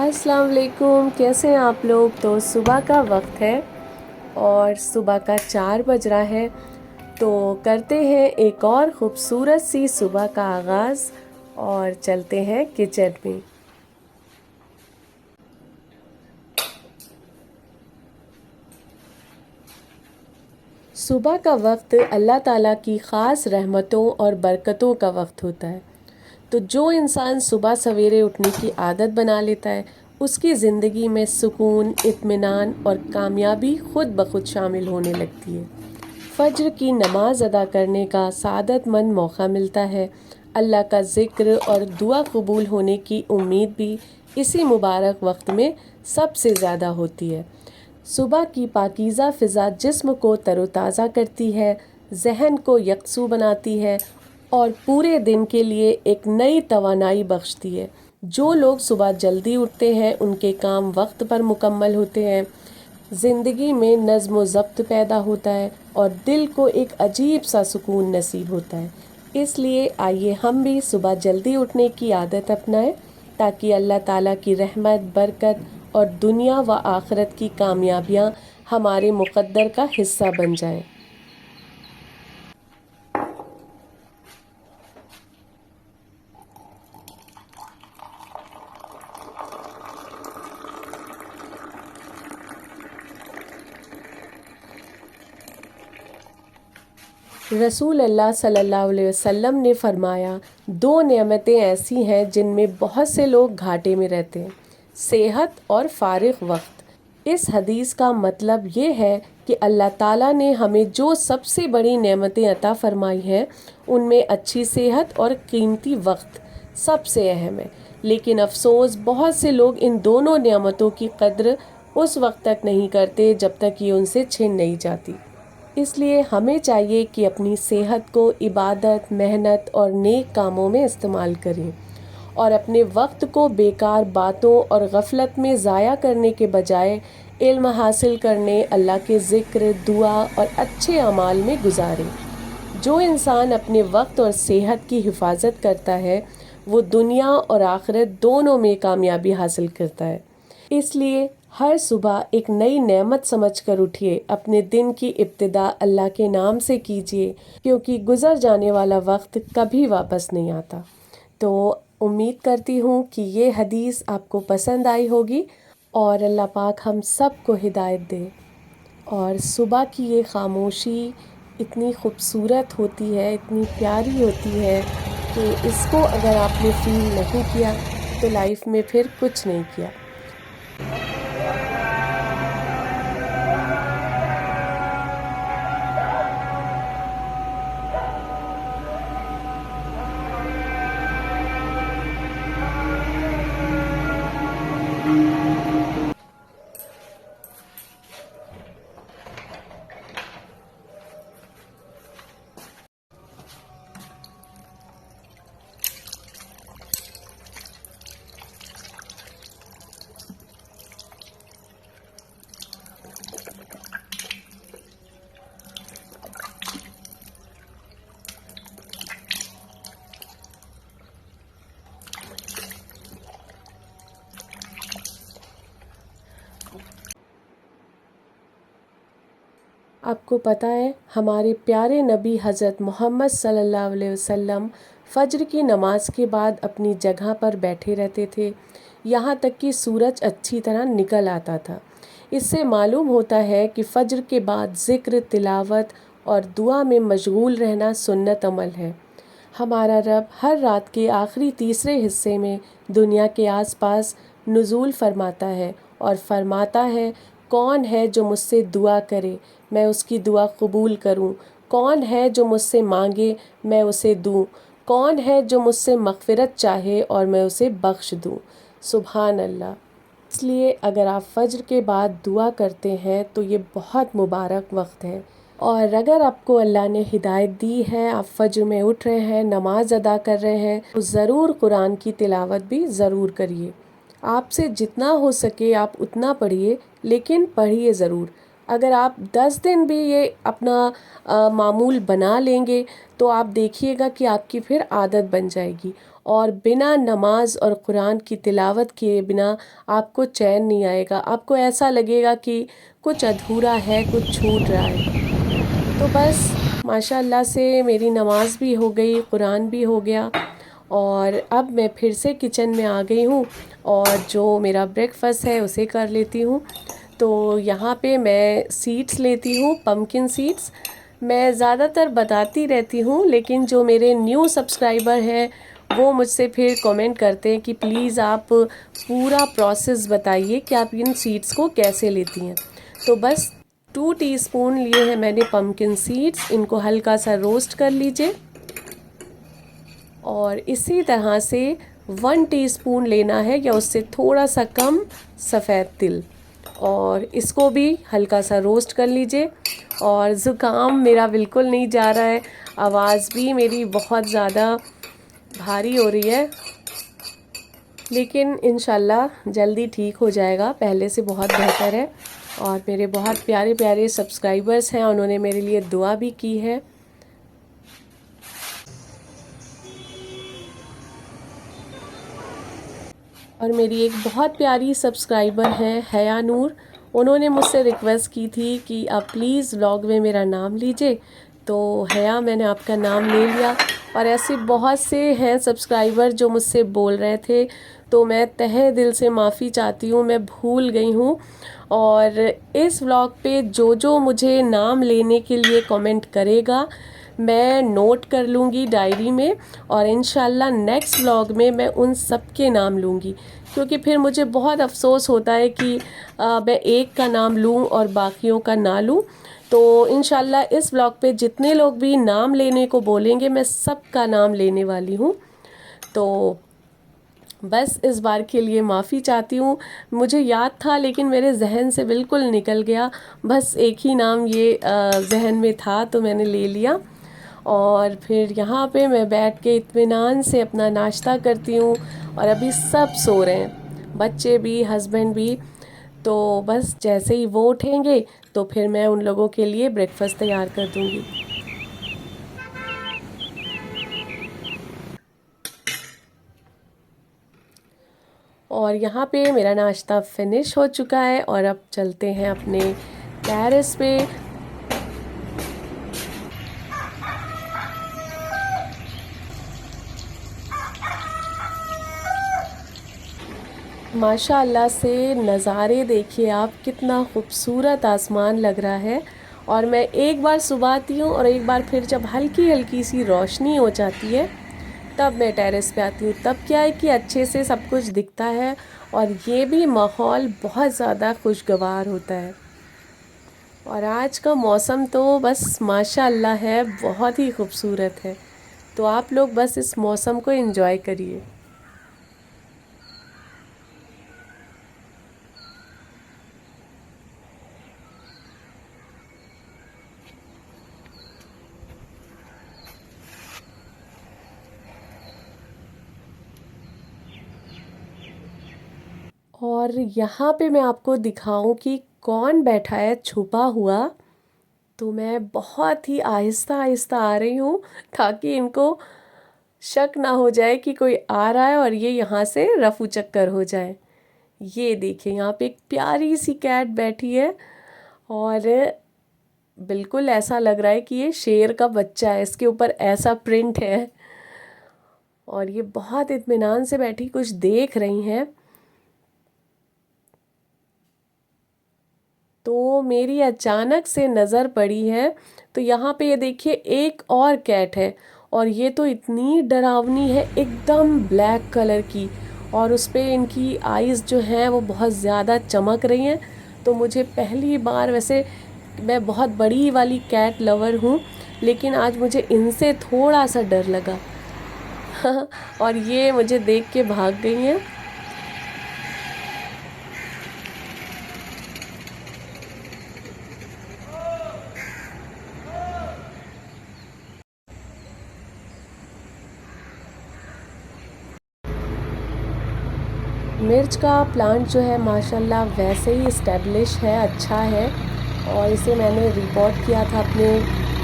अस्सलाम वालेकुम। कैसे हैं आप लोग। तो सुबह का वक्त है और सुबह का 4 बज रहा है। तो करते हैं एक और ख़ूबसूरत सी सुबह का आगाज़ और चलते हैं किचन में। सुबह का वक्त अल्लाह ताला की ख़ास रहमतों और बरकतों का वक्त होता है। तो जो इंसान सुबह सवेरे उठने की आदत बना लेता है उसकी ज़िंदगी में सुकून, इत्मीनान और कामयाबी खुद ब खुद शामिल होने लगती है। फ़ज्र की नमाज अदा करने का सआदतमंद मौका मिलता है। अल्लाह का ज़िक्र और दुआ कबूल होने की उम्मीद भी इसी मुबारक वक्त में सबसे ज़्यादा होती है। सुबह की पाकीज़ा फ़िज़ा जिस्म को तरोताज़ा करती है, ज़हन को यकसू बनाती है और पूरे दिन के लिए एक नई तवानाई बख्शती है। जो लोग सुबह जल्दी उठते हैं उनके काम वक्त पर मुकम्मल होते हैं, ज़िंदगी में नज़्म व ज़ब्त पैदा होता है और दिल को एक अजीब सा सुकून नसीब होता है। इसलिए आइए हम भी सुबह जल्दी उठने की आदत अपनाएं ताकि अल्लाह ताला की रहमत, बरकत और दुनिया व आखिरत की कामयाबियाँ हमारे मुक़द्दर का हिस्सा बन जाएं। रसूल अल्लाह सल्लल्लाहु अलैहि वसल्लम ने फरमाया, दो नेमतें ऐसी हैं जिनमें बहुत से लोग घाटे में रहते हैं, सेहत और फारिग वक्त। इस हदीस का मतलब ये है कि अल्लाह ताला ने हमें जो सबसे बड़ी नेमतें अता फरमाई हैं उनमें अच्छी सेहत और कीमती वक्त सबसे अहम है। लेकिन अफसोस बहुत से लोग इन दोनों नेमतों की कद्र उस वक्त तक नहीं करते जब तक ये उनसे छिन नहीं जाती। इसलिए हमें चाहिए कि अपनी सेहत को इबादत, मेहनत और नेक कामों में इस्तेमाल करें और अपने वक्त को बेकार बातों और गफलत में ज़ाया करने के बजाय इल्म हासिल करने, अल्लाह के ज़िक्र, दुआ और अच्छे अमाल में गुजारें। जो इंसान अपने वक्त और सेहत की हिफाजत करता है वो दुनिया और आखिरत दोनों में कामयाबी हासिल करता है। इसलिए हर सुबह एक नई नेमत समझकर उठिए, अपने दिन की इब्तिदा अल्लाह के नाम से कीजिए क्योंकि गुज़र जाने वाला वक्त कभी वापस नहीं आता। तो उम्मीद करती हूँ कि ये हदीस आपको पसंद आई होगी और अल्लाह पाक हम सब को हिदायत दे। और सुबह की ये खामोशी इतनी खूबसूरत होती है, इतनी प्यारी होती है कि इसको अगर आपने फ़ील नहीं किया तो लाइफ में फिर कुछ नहीं किया। आपको पता है हमारे प्यारे नबी हज़रत मोहम्मद सल्लल्लाहु अलैहि वसल्लम फ़ज्र की नमाज के बाद अपनी जगह पर बैठे रहते थे, यहाँ तक कि सूरज अच्छी तरह निकल आता था। इससे मालूम होता है कि फ़ज्र के बाद ज़िक्र, तिलावत और दुआ में मशगूल रहना सुन्नत अमल है। हमारा रब हर रात के आखिरी तीसरे हिस्से में दुनिया के आसपास नुज़ूल फरमाता है और फरमाता है, कौन है जो मुझसे दुआ करे मैं उसकी दुआ कबूल करूं, कौन है जो मुझसे मांगे मैं उसे दूं, कौन है जो मुझसे मग़फ़िरत चाहे और मैं उसे बख्श दूं। सुभान अल्लाह। इसलिए अगर आप फ़ज्र के बाद दुआ करते हैं तो ये बहुत मुबारक वक्त है। और अगर आपको अल्लाह ने हिदायत दी है, आप फ़ज्र में उठ रहे हैं, नमाज अदा कर रहे हैं, तो ज़रूर कुरान की तिलावत भी ज़रूर करिए। आपसे जितना हो सके आप उतना पढ़िए, लेकिन पढ़िए ज़रूर। अगर आप 10 दिन भी ये अपना मामूल बना लेंगे तो आप देखिएगा कि आपकी फिर आदत बन जाएगी। और बिना नमाज और कुरान की तिलावत किए बिना आपको चैन नहीं आएगा, आपको ऐसा लगेगा कि कुछ अधूरा है, कुछ छूट रहा है। तो बस माशाल्लाह से मेरी नमाज भी हो गई, कुरान भी हो गया, और अब मैं फिर से किचन में आ गई हूँ और जो मेरा ब्रेकफास्ट है उसे कर लेती हूँ। तो यहाँ पे मैं सीड्स लेती हूँ, पम्पकिन सीड्स। मैं ज़्यादातर बताती रहती हूँ, लेकिन जो मेरे न्यू सब्सक्राइबर हैं वो मुझसे फिर कमेंट करते हैं कि प्लीज़ आप पूरा प्रोसेस बताइए कि आप इन सीड्स को कैसे लेती हैं। तो बस 2 टीस्पून लिए हैं मैंने पम्पकिन सीड्स, इनको हल्का सा रोस्ट कर लीजिए। और इसी तरह से 1 टीस्पून लेना है या उससे थोड़ा सा कम सफ़ेद तिल, और इसको भी हल्का सा रोस्ट कर लीजिए। और ज़ुकाम मेरा बिल्कुल नहीं जा रहा है, आवाज़ भी मेरी बहुत ज़्यादा भारी हो रही है, लेकिन इंशाल्लाह जल्दी ठीक हो जाएगा, पहले से बहुत बेहतर है। और मेरे बहुत प्यारे प्यारे सब्सक्राइबर्स हैं, उन्होंने मेरे लिए दुआ भी की है। और मेरी एक बहुत प्यारी सब्सक्राइबर हैं हया नूर, उन्होंने मुझसे रिक्वेस्ट की थी कि आप प्लीज़ व्लॉग में मेरा नाम लीजिए। तो हया, मैंने आपका नाम ले लिया। और ऐसे बहुत से हैं सब्सक्राइबर जो मुझसे बोल रहे थे, तो मैं तहे दिल से माफ़ी चाहती हूँ, मैं भूल गई हूँ। और इस व्लॉग पे जो जो मुझे नाम लेने के लिए कमेंट करेगा मैं नोट कर लूँगी डायरी में, और इंशाल्लाह नेक्स्ट व्लॉग में मैं उन सब के नाम लूँगी। क्योंकि फिर मुझे बहुत अफसोस होता है कि मैं एक का नाम लूँ और बाकियों का ना लूँ। तो इंशाल्लाह इस व्लॉग पे जितने लोग भी नाम लेने को बोलेंगे मैं सब का नाम लेने वाली हूँ। तो बस इस बार के लिए माफ़ी चाहती हूँ, मुझे याद था लेकिन मेरे जहन से बिल्कुल निकल गया। बस एक ही नाम ये जहन में था तो मैंने ले लिया। और फिर यहाँ पे मैं बैठ के इत्मीनान से अपना नाश्ता करती हूँ, और अभी सब सो रहे हैं, बच्चे भी, हस्बैंड भी। तो बस जैसे ही वो उठेंगे तो फिर मैं उन लोगों के लिए ब्रेकफास्ट तैयार कर दूँगी। और यहाँ पे मेरा नाश्ता फिनिश हो चुका है, और अब चलते हैं अपने टेरेस पे। माशाअल्लाह से नज़ारे देखिए आप, कितना खूबसूरत आसमान लग रहा है। और मैं एक बार सुबह आती हूँ और एक बार फिर जब हल्की हल्की सी रोशनी हो जाती है तब मैं टेरेस पे आती हूँ। तब क्या है कि अच्छे से सब कुछ दिखता है, और ये भी माहौल बहुत ज़्यादा खुशगवार होता है। और आज का मौसम तो बस माशाअल्लाह है, बहुत ही खूबसूरत है। तो आप लोग बस इस मौसम को एंजॉय करिए। और यहाँ पे मैं आपको दिखाऊं कि कौन बैठा है छुपा हुआ। तो मैं बहुत ही आहिस्ता आहिस्ता आ रही हूँ ताकि इनको शक ना हो जाए कि कोई आ रहा है और ये यहाँ से रफू चक्कर हो जाए। ये देखिए यहाँ पे एक प्यारी सी कैट बैठी है, और बिल्कुल ऐसा लग रहा है कि ये शेर का बच्चा है, इसके ऊपर ऐसा प्रिंट है। और ये बहुत इत्मीनान से बैठी कुछ देख रही हैं। तो मेरी अचानक से नज़र पड़ी है, तो यहाँ पे ये देखिए एक और कैट है, और ये तो इतनी डरावनी है, एकदम ब्लैक कलर की, और उस पे इनकी आइज़ जो हैं वो बहुत ज़्यादा चमक रही हैं। तो मुझे पहली बार, वैसे मैं बहुत बड़ी वाली कैट लवर हूँ, लेकिन आज मुझे इनसे थोड़ा सा डर लगा। और ये मुझे देख के भाग गई हैं। मिर्च का प्लांट जो है माशाल्लाह वैसे ही इस्टेब्लिश है, अच्छा है। और इसे मैंने रिपोर्ट किया था अपने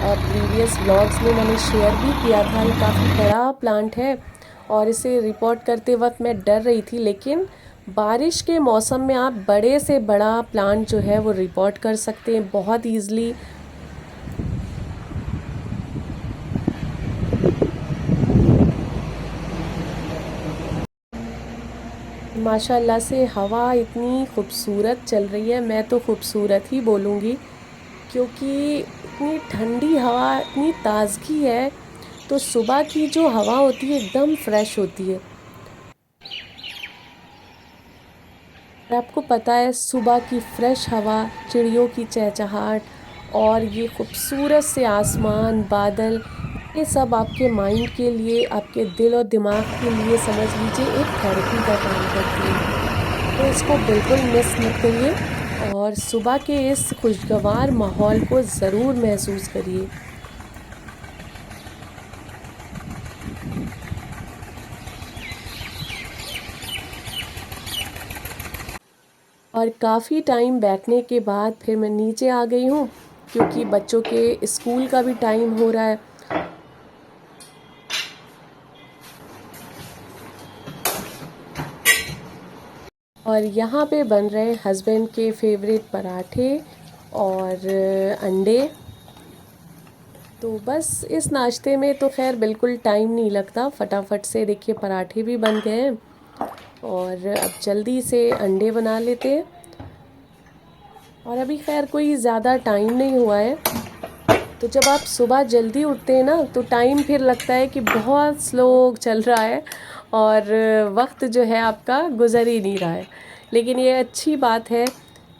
प्रीवियस व्लॉग्स में, मैंने शेयर भी किया था। ये काफ़ी बड़ा प्लांट है और इसे रिपोर्ट करते वक्त मैं डर रही थी, लेकिन बारिश के मौसम में आप बड़े से बड़ा प्लांट जो है वो रिपोर्ट कर सकते हैं बहुत ईज़िली। माशाल्लाह से हवा इतनी खूबसूरत चल रही है, मैं तो खूबसूरत ही बोलूँगी, क्योंकि इतनी ठंडी हवा, इतनी ताज़गी है। तो सुबह की जो हवा होती है एकदम फ्रेश होती है। और आपको पता है, सुबह की फ्रेश हवा, चिड़ियों की चहचहाट और ये खूबसूरत से आसमान, बादल, ये सब आपके माइंड के लिए, आपके दिल और दिमाग के लिए समझ लीजिए एक थेरेपी का काम करती है। तो इसको बिल्कुल मिस मत करिए और सुबह के इस खुशगवार माहौल को ज़रूर महसूस करिए। और काफ़ी टाइम बैठने के बाद फिर मैं नीचे आ गई हूँ, क्योंकि बच्चों के स्कूल का भी टाइम हो रहा है। और यहाँ पे बन रहे हस्बैंड के फेवरेट पराठे और अंडे। तो बस इस नाश्ते में तो खैर बिल्कुल टाइम नहीं लगता, फटाफट से देखिए पराठे भी बन गए हैं और अब जल्दी से अंडे बना लेते हैं। और अभी खैर कोई ज़्यादा टाइम नहीं हुआ है। तो जब आप सुबह जल्दी उठते हैं ना, तो टाइम फिर लगता है कि बहुत स्लो चल रहा है और वक्त जो है आपका गुजर ही नहीं रहा है। लेकिन ये अच्छी बात है,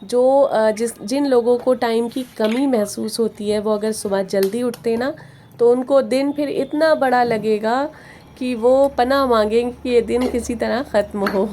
जो जिन लोगों को टाइम की कमी महसूस होती है, वो अगर सुबह जल्दी उठते हैं ना, तो उनको दिन फिर इतना बड़ा लगेगा कि वो पनाह मांगेंगे कि ये दिन किसी तरह ख़त्म हो।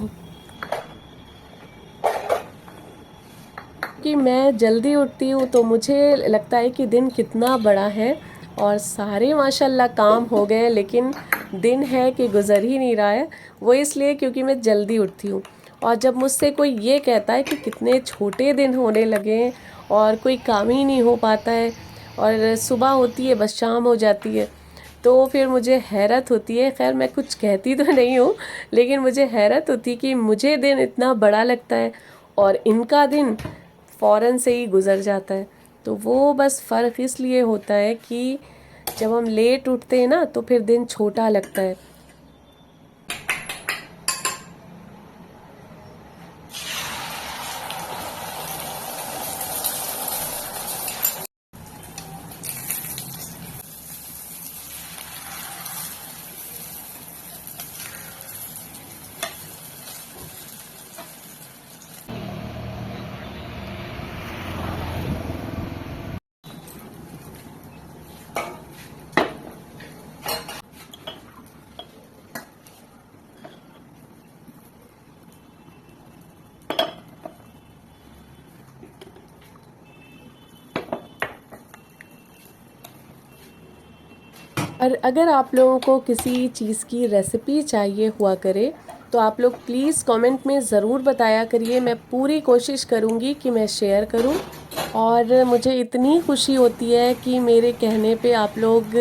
कि मैं जल्दी उठती हूँ तो मुझे लगता है कि दिन कितना बड़ा है और सारे माशाल्लाह काम हो गए, लेकिन दिन है कि गुज़र ही नहीं रहा है। वो इसलिए क्योंकि मैं जल्दी उठती हूँ। और जब मुझसे कोई ये कहता है कि कितने छोटे दिन होने लगे हैं और कोई काम ही नहीं हो पाता है और सुबह होती है बस शाम हो जाती है, तो फिर मुझे हैरत होती है। खैर मैं कुछ कहती तो नहीं हूँ, लेकिन मुझे हैरत होती है कि मुझे दिन इतना बड़ा लगता है और इनका दिन फ़ौरन से ही गुज़र जाता है। तो वो बस फ़र्क इसलिए होता है कि जब हम लेट उठते हैं ना, तो फिर दिन छोटा लगता है। और अगर आप लोगों को किसी चीज़ की रेसिपी चाहिए हुआ करे, तो आप लोग प्लीज़ कमेंट में ज़रूर बताया करिए। मैं पूरी कोशिश करूँगी कि मैं शेयर करूँ। और मुझे इतनी खुशी होती है कि मेरे कहने पे आप लोग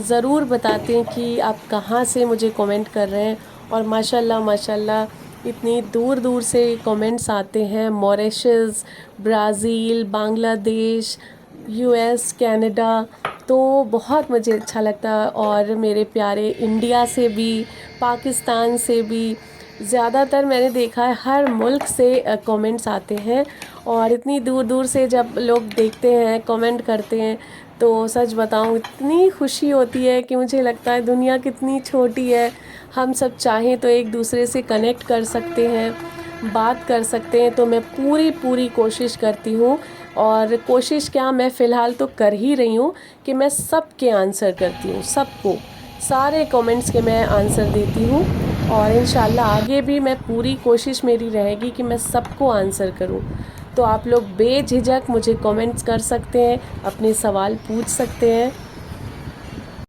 ज़रूर बताते हैं कि आप कहाँ से मुझे कमेंट कर रहे हैं। और माशाल्लाह माशाल्लाह इतनी दूर दूर से कमेंट्स आते हैं, Mauritius, Brazil, Bangladesh, US, Canada. तो बहुत मुझे अच्छा लगता है। और मेरे प्यारे इंडिया से भी, पाकिस्तान से भी, ज़्यादातर मैंने देखा है हर मुल्क से कमेंट्स आते हैं। और इतनी दूर दूर से जब लोग देखते हैं, कमेंट करते हैं, तो सच बताऊं इतनी खुशी होती है कि मुझे लगता है दुनिया कितनी छोटी है। हम सब चाहें तो एक दूसरे से कनेक्ट कर सकते हैं, बात कर सकते हैं। तो मैं पूरी पूरी कोशिश करती हूँ, और कोशिश क्या, मैं फ़िलहाल तो कर ही रही हूँ कि मैं सबके आंसर करती हूँ, सबको, सारे कमेंट्स के मैं आंसर देती हूँ। और इंशाल्लाह आगे भी मैं पूरी कोशिश मेरी रहेगी कि मैं सबको आंसर करूँ। तो आप लोग बेझिझक मुझे कमेंट्स कर सकते हैं, अपने सवाल पूछ सकते हैं।